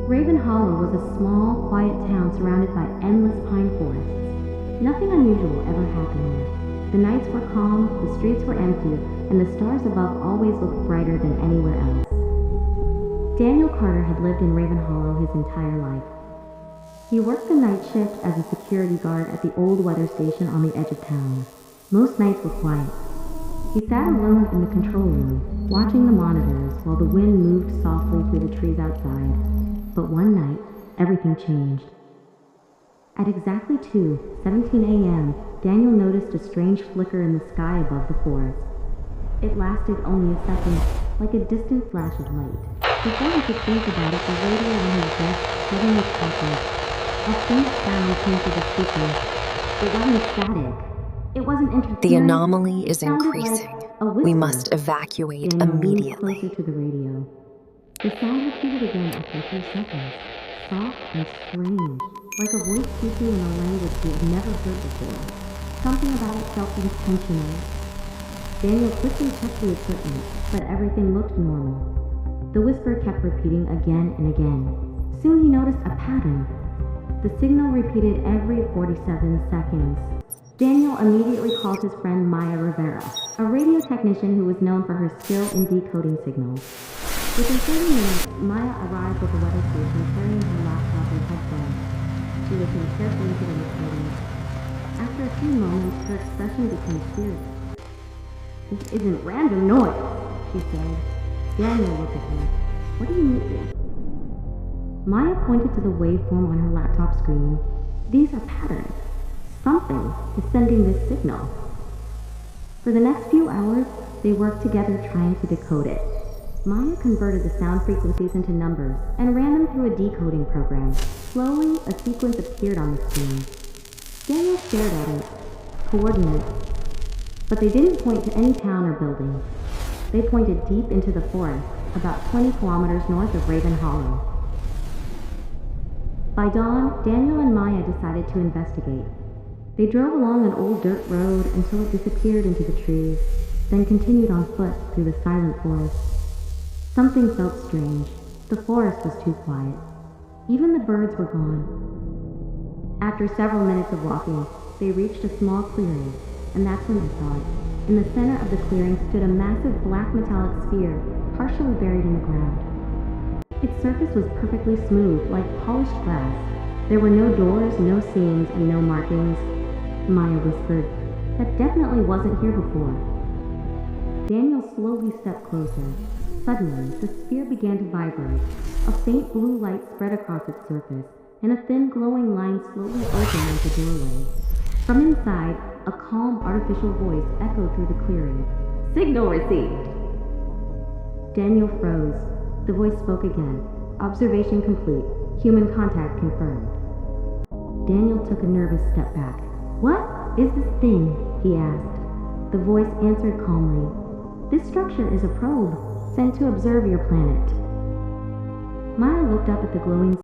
Raven Hollow was a small, quiet town surrounded by endless pine forests. Nothing unusual ever happened there. The nights were calm, the streets were empty, and the stars above always looked brighter than anywhere else. Daniel Carter had lived in Raven Hollow his entire life. He worked the night shift as a security guard at the old weather station on the edge of town. Most nights were quiet. He sat alone in the control room, watching the monitors while the wind moved softly through the trees outside. But one night, everything changed. At exactly 2:17 a.m., Daniel noticed a strange flicker in the sky above the forest. It lasted only a second, like a distant flash of light. Before he could think about it, the radio on his desk suddenly crackled. A faint sound came through the speaker. It wasn't static. It wasn't interference. The anomaly is It sounded increasing. like a whisper. We must evacuate Daniel leaned immediately. closer to the radio. The sound repeated again after a few seconds, soft and strange, like a voice speaking in a language he had never heard before. Something about it felt intentional. Daniel quickly checked the equipment, but everything looked normal. The whisper kept repeating again and again. Soon he noticed a pattern. The signal repeated every 47 seconds. Daniel immediately called his friend Maya Rivera, a radio technician who was known for her skill in decoding signals. Within 30 minutes, Maya arrived at the weather station carrying her laptop and headphones. She listened carefully to the recording. After a few moments, her expression became serious. "This isn't random noise," she said. Daniel looked at her. "What do you mean?" Maya pointed to the waveform on her laptop screen. "These are patterns. Something is sending this signal." For the next few hours, they worked together trying to decode it. Maya converted the sound frequencies into numbers and ran them through a decoding program. Slowly, a sequence appeared on the screen. Daniel stared at it. Coordinates. But they didn't point to any town or building. They pointed deep into the forest, about 20 kilometers north of Raven Hollow. By dawn, Daniel and Maya decided to investigate. They drove along an old dirt road until it disappeared into the trees, then continued on foot through the silent forest. Something felt strange. The forest was too quiet. Even the birds were gone. After several minutes of walking, they reached a small clearing, and that's when they saw it. In the center of the clearing stood a massive black metallic sphere, partially buried in the ground. Its surface was perfectly smooth, like polished glass. There were no doors, no seams, and no markings. Maya whispered, "That definitely wasn't here before." Daniel slowly stepped closer. Suddenly, the sphere began to vibrate. A faint blue light spread across its surface, and a thin glowing line slowly opened into the doorway. From inside, a calm, artificial voice echoed through the clearing. "Signal received!" Daniel froze. The voice spoke again. "Observation complete. Human contact confirmed." Daniel took a nervous step back. "What is this thing?" he asked. The voice answered calmly. "This structure is a probe, sent to observe your planet." Maya looked up at the glowing